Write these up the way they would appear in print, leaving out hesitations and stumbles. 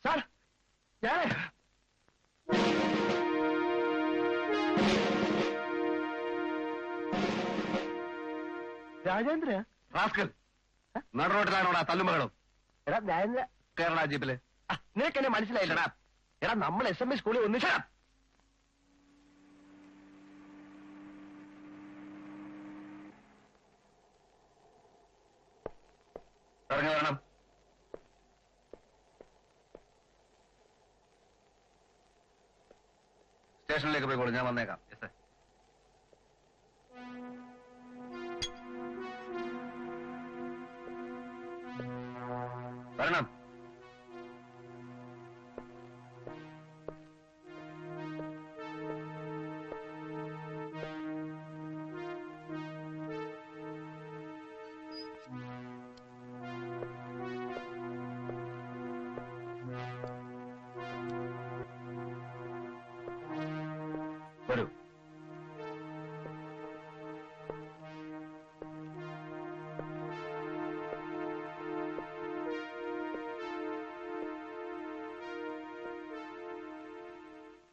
Sir ഞാൻ Rajendra rascal നടുറോട്ടിലാണോടാ തല്ലുമകളും? എടാ രാജേന്ദ്ര കേരള ജീപ്പില് നിനക്ക് എന്നെ മനസ്സിലായില്ലടാ. എടാ നമ്മൾ SME സ്കൂളിൽ ഒന്നിച്ചാ. ഇറങ്ങി വരണം. സ്റ്റേഷനിലേക്ക് പോയിക്കോളൂ, ഞാൻ വന്നേക്കാം. വരണം. വരൂ.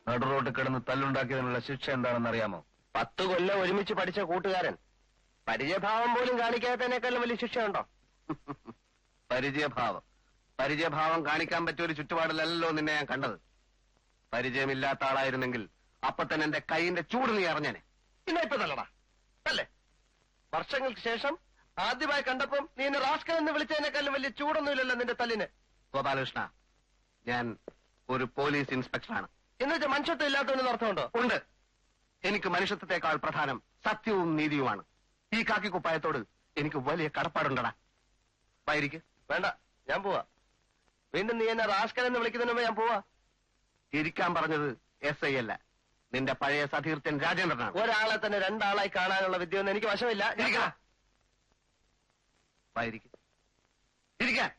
നടുറോട്ട് കിടന്ന് തല്ലുണ്ടാക്കിയതിനുള്ള ശിക്ഷ എന്താണെന്ന് അറിയാമോ? 10 കൊല്ലം ഒരുമിച്ച് പഠിച്ച കൂട്ടുകാരൻ പരിചയഭാവം പോലും കാണിക്കാത്തതിനേക്കാളും വലിയ ശിക്ഷയുണ്ടോ? പരിചയഭാവം കാണിക്കാൻ പറ്റിയ ഒരു ചുറ്റുപാടിലല്ലോ നിന്നെ ഞാൻ കണ്ടത്. പരിചയമില്ലാത്ത ആളായിരുന്നെങ്കിൽ അപ്പൊ തന്നെ എന്റെ കൈയിന്റെ ചൂട് നീ അറിഞ്ഞേനെ. പിന്നെ ഇപ്പൊ നല്ലടാ അല്ലേ? വർഷങ്ങൾക്ക് ശേഷം ആദ്യമായി കണ്ടപ്പം നീ എന്നെ റാസ്കൽ എന്ന് വിളിച്ചതിനേക്കാളും വലിയ ചൂടൊന്നുമില്ലല്ലോ നിന്റെ തല്ലിന്. ഗോപാലകൃഷ്ണ, ഞാൻ ഒരു പോലീസ് ഇൻസ്പെക്ടറാണ്. എന്നുവെച്ചാൽ മനുഷ്യത്വം ഇല്ലാത്തവനെന്ന് അർത്ഥമുണ്ടോ? ഉണ്ട്. എനിക്ക് മനുഷ്യത്വത്തെക്കാൾ പ്രധാനം സത്യവും നീതിയുമാണ്. ഈ കാക്കിക്കുപ്പായത്തോട് എനിക്ക് വലിയ കടപ്പാടുണ്ടടാ. വായിരിക്ക്. വേണ്ട, ഞാൻ പോവാ. വീണ്ടും നീ എന്നെ റാസ്കൽ എന്ന് വിളിക്കുന്നതിന് മുമ്പ് ഞാൻ പോവാ. ഇരിക്കാൻ പറഞ്ഞത് SI അല്ല, നിന്റെ പഴയ സതീർത്ഥൻ രാജേന്ദ്രനാണ്. ഒരാളെ തന്നെ 2 ആളായി കാണാനുള്ള വിദ്യയൊന്നും എനിക്ക് വശമില്ല. വായിരിക്ക്. ഇരിക്കാൻ.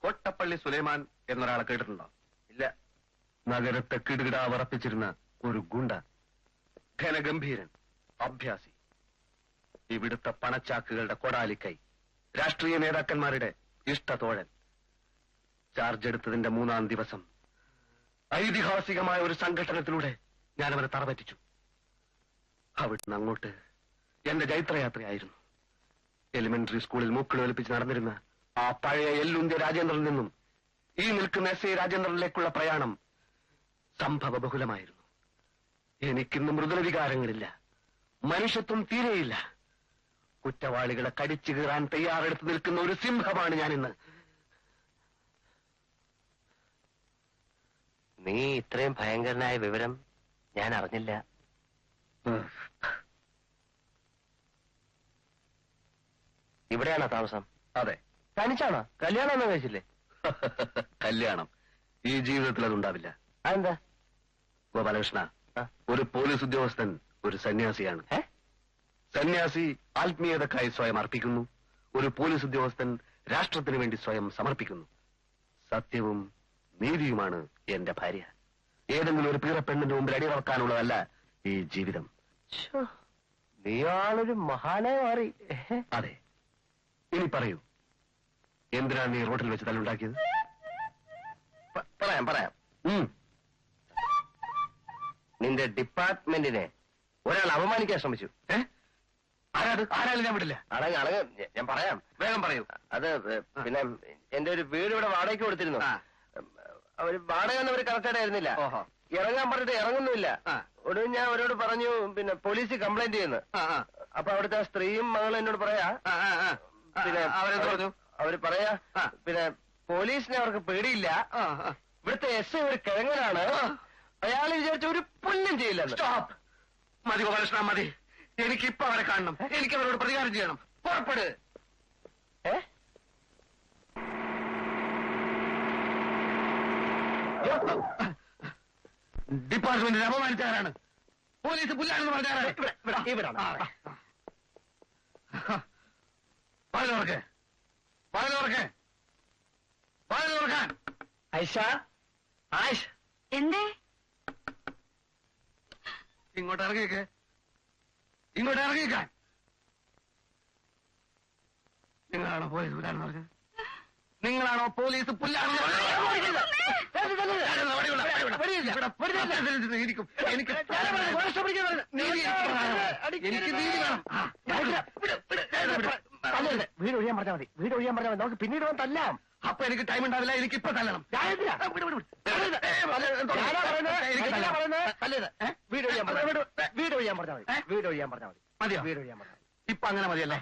കോട്ടപ്പള്ളി സുലൈമാൻ എന്നൊരാളെ കേട്ടിട്ടുണ്ടോ? ഇല്ല. നഗരത്തെ കിടുകിട വറപ്പിച്ചിരുന്ന ഒരു ഗുണ്ട, ഘനഗംഭീരൻ, അഭ്യാസി, ഇവിടുത്തെ പണച്ചാക്കുകളുടെ കൊടാലിക്കൈ, രാഷ്ട്രീയ നേതാക്കന്മാരുടെ ഇഷ്ടത്തോഴൻ. ചാർജ് എടുത്തതിന്റെ 3-ാം ദിവസം ഐതിഹാസികമായ ഒരു സംഘടനത്തിലൂടെ ഞാനവനെ തറപറ്റിച്ചു. അവിടുന്ന് അങ്ങോട്ട് എന്റെ ജൈത്രയാത്രയായിരുന്നു. എലിമെന്ററി സ്കൂളിൽ മൂക്കിൾ ഒലിപ്പിച്ച് നടന്നിരുന്ന ആ പഴയ എല്ലുന്ത്യ രാജേന്ദ്രനിൽ നിന്നും ഈ നിൽക്കുന്ന SI രാജേന്ദ്രനിലേക്കുള്ള പ്രയാണം സംഭവ ബഹുലമായിരുന്നു. എനിക്കിന്ന് മൃദുല വികാരങ്ങളില്ല, മനുഷ്യത്വം തീരെയില്ല. കുറ്റവാളികളെ കടിച്ചു കീറാൻ തയ്യാറെടുത്ത് നിൽക്കുന്ന ഒരു സിംഹമാണ് ഞാനിന്ന്. നീ ഇത്രയും ഭയങ്കരനായ വിവരം ഞാൻ അറിഞ്ഞില്ല. ഇവിടെയാണോ താമസം? അതെ. തനിച്ചാണോ? കല്യാണം ഒന്നും കഴിച്ചില്ലേ? കല്യാണം ഈ ജീവിതത്തിൽ അതുണ്ടാവില്ല. അതെന്താ? ഗോപാലകൃഷ്ണ, ഒരു പോലീസ് ഉദ്യോഗസ്ഥൻ ഒരു സന്യാസിയാണ്. സന്യാസി ആത്മീയതക്കായി സ്വയം അർപ്പിക്കുന്നു. ഒരു പോലീസ് ഉദ്യോഗസ്ഥൻ രാഷ്ട്രത്തിന് വേണ്ടി സ്വയം സമർപ്പിക്കുന്നു. സത്യവും നീതിയുമാണ് എന്റെ ഭാര്യ. ഏതെങ്കിലും ഒരു പീറപ്പെണ്ണിന്റെ മുമ്പിൽ അടിയറക്കാനുള്ളതല്ല ഈ ജീവിതം. നീയാളൊരു മഹാനായി മാറി. അതെ. ഇനി പറയൂ, എന്തിനാണ് നീ റോഡിൽ വെച്ച് തല്ലുണ്ടാക്കിയത്? പറയാം. നിന്റെ ഡിപ്പാർട്ട്മെന്റിനെ ഒരാൾ അപമാനിക്കാൻ ശ്രമിച്ചു. ആരാലും ഞാൻ വിടില്ല. ഞാൻ പറയാം. വേഗം പറയൂ. അത് പിന്നെ എന്റെ ഒരു വീട് ഇവിടെ വാടകയ്ക്ക് കൊടുത്തിരുന്നു. അവര് വാടക അവര് കറക്റ്റായിട്ട് ആയിരുന്നില്ല. ഇറങ്ങാൻ പറഞ്ഞിട്ട് ഇറങ്ങുന്നില്ല. ഒടുവിൽ ഞാൻ അവരോട് പറഞ്ഞു പിന്നെ പോലീസ് കംപ്ലൈന്റ് ചെയ്യുന്നു. അപ്പൊ അവിടുത്തെ സ്ത്രീയും മകളും എന്നോട് പറയാ പിന്നെ അവര് പറയാ പിന്നെ പോലീസിനെ അവർക്ക് പേടിയില്ല, ഇവിടുത്തെ SI ഒരു കിഴങ്ങനാണ്, അയാൾ വിചാരിച്ച ഒരു പുല്ലും ചെയ്യില്ല. സ്റ്റോപ്പ്. മതി ഗോപാലകൃഷ്ണ, മതി. എനിക്കിപ്പോ അവരെ കാണണം. എനിക്ക് അവരോട് പ്രതികാരം ചെയ്യണം. പുറപ്പെട്. ഡിപ്പാർട്ട്മെന്റിനെ അപമാനിച്ചാരാണ്? പോലീസ് പുല്ലാണെന്ന് പറഞ്ഞാരാണ്? വാതിലോർക്ക് വാതിലോർക്ക് വാതിലോർക്കാൻ. ഐഷ, ആയിഷ്, എന്തേ? ഇങ്ങോട്ട് ഇറങ്ങിയേക്ക്, ഇങ്ങോട്ട് ഇറങ്ങിയേക്കാൻ. നിങ്ങളാണോ പോലീസ് പുല്ലാണെന്ന് പറഞ്ഞത്? നിങ്ങളാണോ പോലീസ് പുല്ലാണെന്ന് പറഞ്ഞത്? എനിക്ക് നീതി വേണം. വീട് ഒഴിയാൻ പറഞ്ഞാൽ മതി, വീട് ഒഴിയാൻ പറഞ്ഞാൽ മതി, നമുക്ക് പിന്നീട് വന്ന് തല്ലാം. അപ്പൊ എനിക്ക് ടൈം ഉണ്ടാവില്ല, എനിക്ക് ഇപ്പൊ തല്ലണം. വീട് ഒഴിയാൻ പറഞ്ഞാൽ മതി, വീട് ഒഴിയാൻ പറഞ്ഞാൽ മതി, വീട് ഒഴിയാൻ പറഞ്ഞാൽ മതി. മതിയോ? വീട് ഒഴിയാൻ പറഞ്ഞാൽ മതി. ഇപ്പൊ അങ്ങനെ മതിയല്ലേ?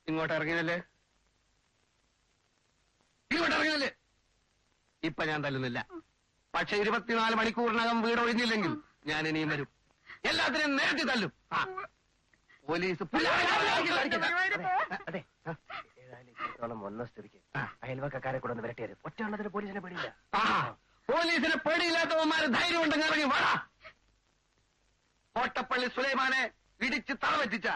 ഇങ്ങോട്ട് ഇറങ്ങിയല്ലേ, ഇങ്ങോട്ട് ഇറങ്ങിയല്ലേ. ഇപ്പൊ ഞാൻ തല്ലുന്നില്ല. പക്ഷെ 24 മണിക്കൂറിനകം വീട് ഒഴിഞ്ഞില്ലെങ്കിൽ ഞാൻ ഇനിയും വരും. എല്ലാത്തിനും നേരത്തെ തല്ലും. പോലീസ് അതെ, ഇത്രത്തോളം വന്ന സ്ഥിതിക്ക് അയൽവക്കാരെ കൂടെ ഒന്ന് വരട്ടിയത്. ഒറ്റ പോലീസിനെ പേടിയില്ല. പോലീസിനെ പേടിയില്ലാത്തവന്മാര് ധൈര്യം ഉണ്ടെങ്കിൽ ഇറങ്ങി വാടാ. കോട്ടപ്പള്ളി സുലൈമാനെ ഇടിച്ച് തറവെറ്റിച്ച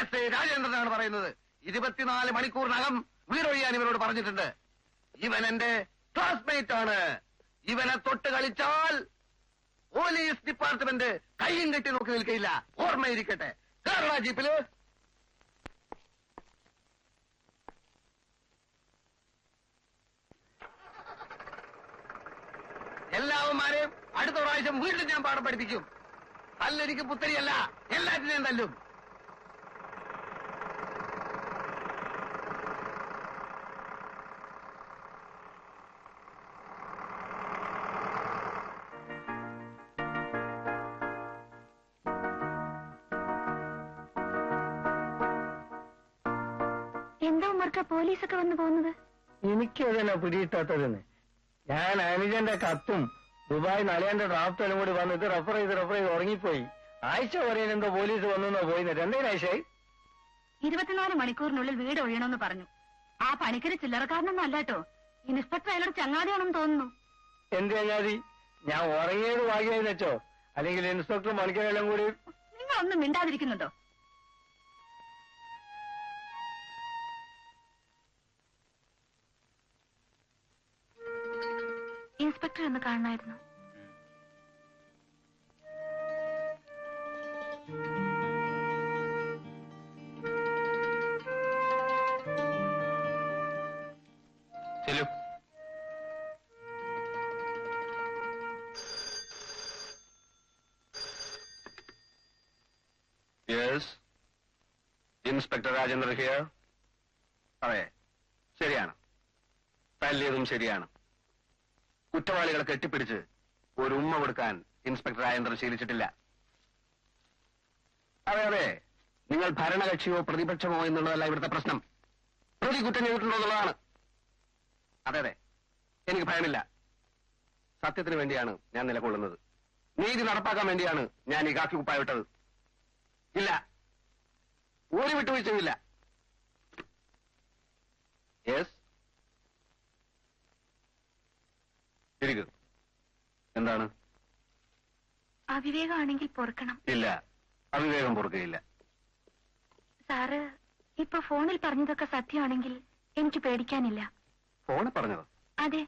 എസ് ഐ രാജേന്ദ്രനാണ് പറയുന്നത്. 24 മണിക്കൂറിനകം വീടൊഴിയാൻ ഇവരോട് പറഞ്ഞിട്ടുണ്ട്. ഇവൻ എന്റെ ക്ലാസ്മേറ്റ് ആണ്. ഇവനെ തൊട്ട് കളിച്ചാൽ പോലീസ് ഡിപ്പാർട്ട്മെന്റ് കയ്യും കെട്ടി നോക്കി നിൽക്കയില്ല. ഓർമ്മയിരിക്കട്ടെ. കേരള ജീപ്പില് എല്ലാവന്മാരെയും അടുത്ത പ്രാവശ്യം വീണ്ടും ഞാൻ പാഠം പഠിപ്പിക്കും. തല്ലെനിക്ക് പുത്തരിയല്ല, എല്ലാറ്റിനെയും തല്ലും. എന്താ ഉമ്മർക്ക പോലീസൊക്കെ വന്നു പോകുന്നത്? എനിക്കതിനാ പിടിയിട്ടാത്തതെന്ന്. ഞാൻ അനുജന്റെ കത്തും ദുബായ് നളിയന്റെ ഡ്രാഫ്റ്റും കൂടി വന്നിട്ട് റെഫർ ചെയ്ത് ഉറങ്ങിപ്പോയി. ആഴ്ച പറയാൻ എന്തോ പോലീസ് വന്നു പോയിന്നിട്ട് എന്തേലും ആഴ്ചയായി. 24 മണിക്കൂറിനുള്ളിൽ വീട് ഒഴിയണമെന്ന് പറഞ്ഞു. ആ പണിക്കര് ചില്ലറക്കാരനൊന്നും അല്ലാട്ടോ. ഇൻസ്പെക്ടർ അയാളോട് ചങ്ങാതിയാണെന്ന് തോന്നുന്നു. എന്ത് ചങ്ങാതി? ഞാൻ ഉറങ്ങിയത് ഭാഗ്യമായി വെച്ചോ, അല്ലെങ്കിൽ ഇൻസ്പെക്ടർ മണിക്കരെല്ലാം കൂടി. നിങ്ങളൊന്നും മിണ്ടാതിരിക്കുന്നുണ്ടോ? ഇൻസ്പെക്ടർ എന്ന് കാണണമായിരുന്നു. ചെല്ലു. Yes, inspector Rajendran here. അതെ, ശരിയാണ്. തല്ലിയതും ശരിയാണ്. കുറ്റവാളികളെ കെട്ടിപ്പിടിച്ച് ഒരു ഉമ്മ കൊടുക്കാൻ ഇൻസ്പെക്ടർ രാജേന്ദ്രൻ ശീലിച്ചിട്ടില്ല. അതെ അതെ, നിങ്ങൾ ഭരണകക്ഷിയോ പ്രതിപക്ഷമോ എന്നുള്ളതല്ല ഇവിടുത്തെ പ്രശ്നം. പ്രതി കുറ്റം ചെയ്തിട്ടുണ്ടോ എന്നുള്ളതാണ്. അതെ അതെ, എനിക്ക് ഭയമില്ല. സത്യത്തിന് വേണ്ടിയാണ് ഞാൻ നിലകൊള്ളുന്നത്. നീതി നടപ്പാക്കാൻ വേണ്ടിയാണ് ഞാൻ ഈ കാക്കി കുപ്പായ വിട്ടത്. ഇല്ല, ഒരു വിട്ടുവീഴ്ചയുമില്ല. യെസ്, ഇരിക്കൂ. എന്താണ്? അവിവേകമാണെങ്കിൽ പൊറുക്കണം. ഇല്ല, അവിവേകം പൊറുകയില്ല. സാറ് ഇപ്പൊ ഫോണിൽ പറഞ്ഞതൊക്കെ സത്യമാണെങ്കിൽ എനിക്ക് പേടിക്കാനില്ല. ഫോണിൽ പറഞ്ഞതോ? അതെ,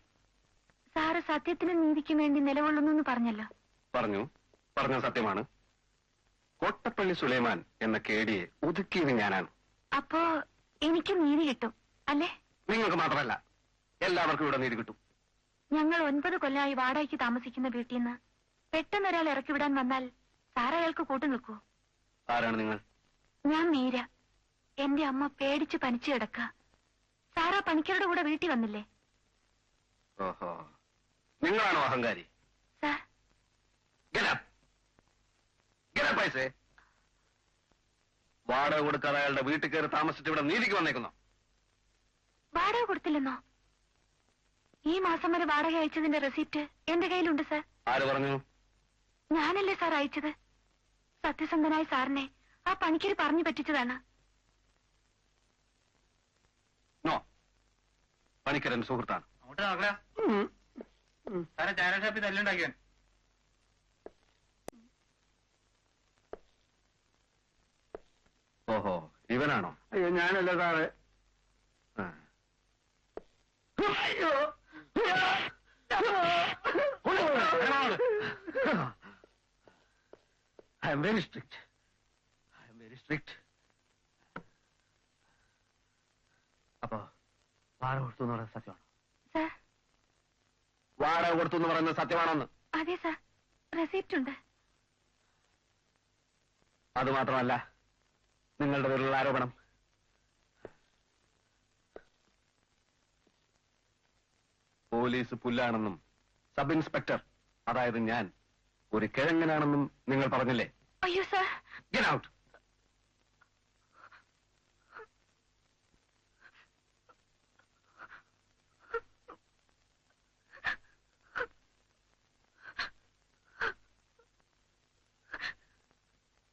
സാറ് സത്യത്തിനും നീതിക്കും വേണ്ടി നിലകൊള്ളുന്നു പറഞ്ഞല്ലോ. പറഞ്ഞ സത്യമാണ്. കോട്ടപ്പള്ളി സുലൈമാൻ എന്ന കേടിയെ ഒതുക്കിയത് ഞാനാണ്. അപ്പോ എനിക്കും നീതി കിട്ടും അല്ലേ? നിങ്ങൾക്ക് മാത്രമല്ല, എല്ലാവർക്കും ഇവിടെ നീതി കിട്ടും. ഞങ്ങൾ 9 കൊല്ലമായി വാടകയ്ക്ക് താമസിക്കുന്ന വീട്ടിൽ നിന്ന് പെട്ടെന്ന് ഒരാൾ ഇറക്കി വിടാൻ വന്നാൽ സാർ അയാൾക്ക് കൂട്ടു നിൽക്കൂ? ആരാണ് നിങ്ങൾ? ഞാൻ മീര. എന്റെ അമ്മ പേടിച്ച് പനിച്ചു കിടക്ക. സാറാ പണിക്കരുടെ കൂടെ വീട്ടിൽ വന്നില്ലേ? ഓഹോ, നിങ്ങളാണോ അഹങ്കാരി? സാർ, പൈസേ വാടക കൊടുക്കാതെ അയാളുടെ വീട്ടിൽ കയറി താമസിച്ച് ഇവിടെ നീതിക്ക് വന്നേക്കുന്നു. വാടക കൊടുത്തില്ലെന്നോ? ഈ മാസം വരെ വാടക അയച്ചതിന്റെ റെസിപ്റ്റ് എന്റെ കയ്യിലുണ്ട് സാർ. ആര് പറഞ്ഞു? ഞാനല്ലേ സാർ അയച്ചത്. സത്യസന്ധനായ സാറിനെ ആ പണിക്കര് പറഞ്ഞു പറ്റിച്ചതാണ്. നോ, പണിക്കരൻ സുഹൃത്താണ്. ചായ ഷാപ്പിൽ തല്ലുണ്ടാക്കിയാൻ ഓഹോ, ഇവനാണോ? അയ്യോ, ഞാനല്ല സാറേ. അയ്യോ, ഐ എം വെരി സ്ട്രിക്റ്റ്. അപ്പോ വാടക കൊടുത്തു എന്ന് പറയുന്നത് സത്യമാണോ? സാർ, വാടക കൊടുത്തു എന്ന് പറയുന്നത് സത്യമാണെന്ന്? അതെ സാർ, റെസിപ്റ്റ് ഉണ്ട്. അത് മാത്രമല്ല, നിങ്ങളുടെ പേരിലുള്ള ആരോപണം പോലീസ് പുല്ലാണെന്നും സബ് ഇൻസ്പെക്ടർ, അതായത് ഞാൻ, ഒരു കിഴങ്ങനാണെന്നും നിങ്ങൾ പറഞ്ഞില്ലേ? അയ്യോ സാർ. Get out.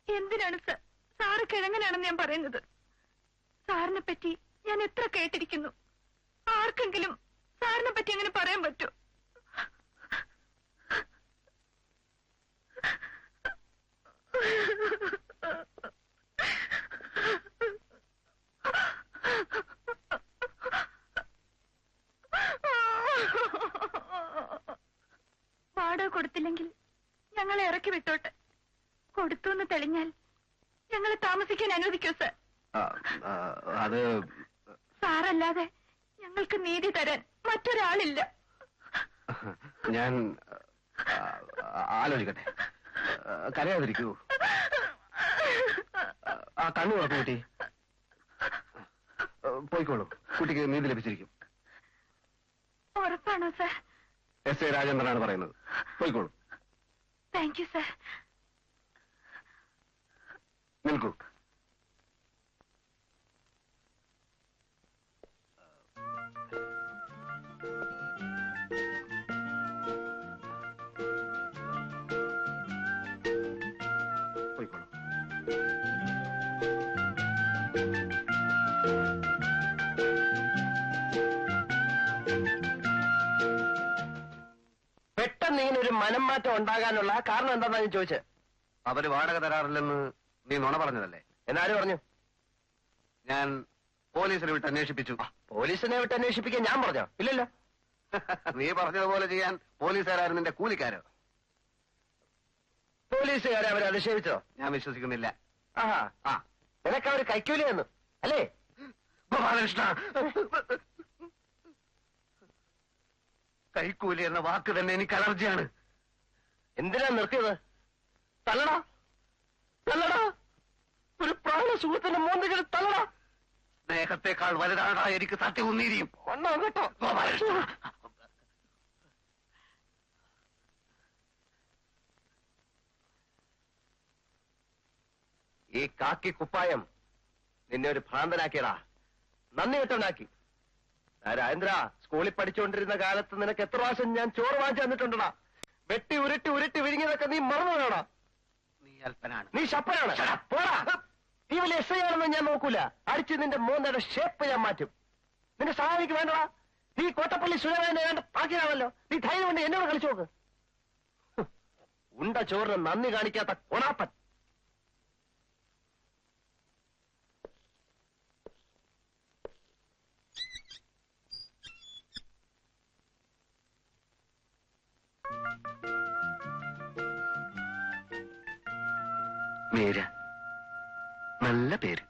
എന്തിനാണ് സാർ സാറ് കിഴങ്ങനാണെന്ന് ഞാൻ പറയുന്നത്? സാറിനെ പറ്റി ഞാൻ എത്ര കേട്ടിരിക്കുന്നു. ആർക്കെങ്കിലും സാറിനെ പറ്റി അങ്ങനെ പറയാൻ പറ്റൂ? വാടക കൊടുത്തില്ലെങ്കിൽ ഞങ്ങളെ ഇറക്കി വിട്ടോട്ടെ. കൊടുത്തു എന്ന് തെളിഞ്ഞാൽ ഞങ്ങളെ താമസിക്കാൻ അനുവദിക്കൂ സാർ. അത് സാറല്ലാതെ ഞങ്ങൾക്ക് നീതി തരാൻ മറ്റൊരാളില്ല. ഞാൻ ആലോചിക്കട്ടെ. കരയാതിരിക്കൂ. ആ കണ്ണു തുറക്കൂ കുട്ടി. പോയിക്കോളൂ, കുട്ടിക്ക് നീതി ലഭിച്ചിരിക്കും. ഉറപ്പാണോ സാർ? എസ് എ രാജേന്ദ്രനാണ് പറയുന്നത്. പോയിക്കോളൂ. Thank you sir. നിൽക്കൂ. പോയിക്കോളൂ. പെട്ടെന്ന് ഇങ്ങനൊരു മനം മാറ്റം ഉണ്ടാകാനുള്ള കാരണം എന്താണെന്നാ ഞാൻ ചോദിച്ചത്. അവര് വാടക തരാറില്ലെന്ന് നീ നുണ പറഞ്ഞതല്ലേ? എന്നാര് പറഞ്ഞു? ഞാൻ പോലീസിനെ വിട്ട് അന്വേഷിപ്പിച്ചു. പോലീസിനെ വിട്ട് അന്വേഷിപ്പിക്കാൻ ഞാൻ പറഞ്ഞോ? ഇല്ലല്ലോ. നീ പറഞ്ഞതുപോലെ ചെയ്യാൻ പോലീസുകാരും നിന്റെ കൂലിക്കാരോ? പോലീസുകാരെ അവരെ അധിക്ഷേപിച്ചോ? ഞാൻ വിശ്വസിക്കുന്നില്ല. ആഹാ, ആ, നിനക്ക് അവര് കൈക്കൂലി തന്നു അല്ലേ? ഗോപാലകൃഷ്ണ, കൈക്കൂലി എന്ന വാക്ക് തന്നെ എനിക്ക് അലർജിയാണ്. എന്തിനാ നിർത്തിയത്? തല്ലടാ, തല്ലടാ, ഒരു പ്രാണ സുഹൃത്തിന്റെ മോന്തികൾ തല്ലടാ. സ്നേഹത്തെക്കാൾ വലുതാടാ എനിക്ക് സത്യവുന്നീരിയും. ഒന്നോ കേട്ടോ ഗോപാലകൃഷ്ണ, ഈ കാക്കി കുപ്പായം നിന്നെ ഒരു ഭ്രാന്തനാക്കിയടാ, നന്ദി കെട്ടവനാക്കി. രാജേന്ദ്ര, സ്കൂളിൽ പഠിച്ചുകൊണ്ടിരുന്ന കാലത്ത് നിനക്ക് എത്ര പ്രാവശ്യം ഞാൻ ചോറ് വാങ്ങിച്ചു തന്നിട്ടുണ്ടടാ. വെട്ടി ഉരുട്ടി ഉരുട്ടി വിരിഞ്ഞതൊക്കെ നീ മറന്നു വേണോടാ. നീ അല്പനാണ്. നീ ശപ്പനാണ്. പോടാ. നീ വലിയ എസ് ഐ ആണെന്ന് ഞാൻ നോക്കൂല. അടിച്ച് നിന്റെ മോന്തയുടെ ഷേപ്പ് ഞാൻ മാറ്റും. നിന്റെ സഹായിക്ക് വേണ്ടടാ. നീ കോട്ടപ്പള്ളി സുരേന്ദ്രനെ വേണ്ട പാക്കിയാണല്ലോ. നീ ധൈര്യം കൊണ്ട് എന്നോട് കളിച്ചു നോക്ക്. ഉണ്ട ചോറിന് നന്ദി കാണിക്കാത്ത കൊണാപ്പൻ. മീര, നല്ല പേര്.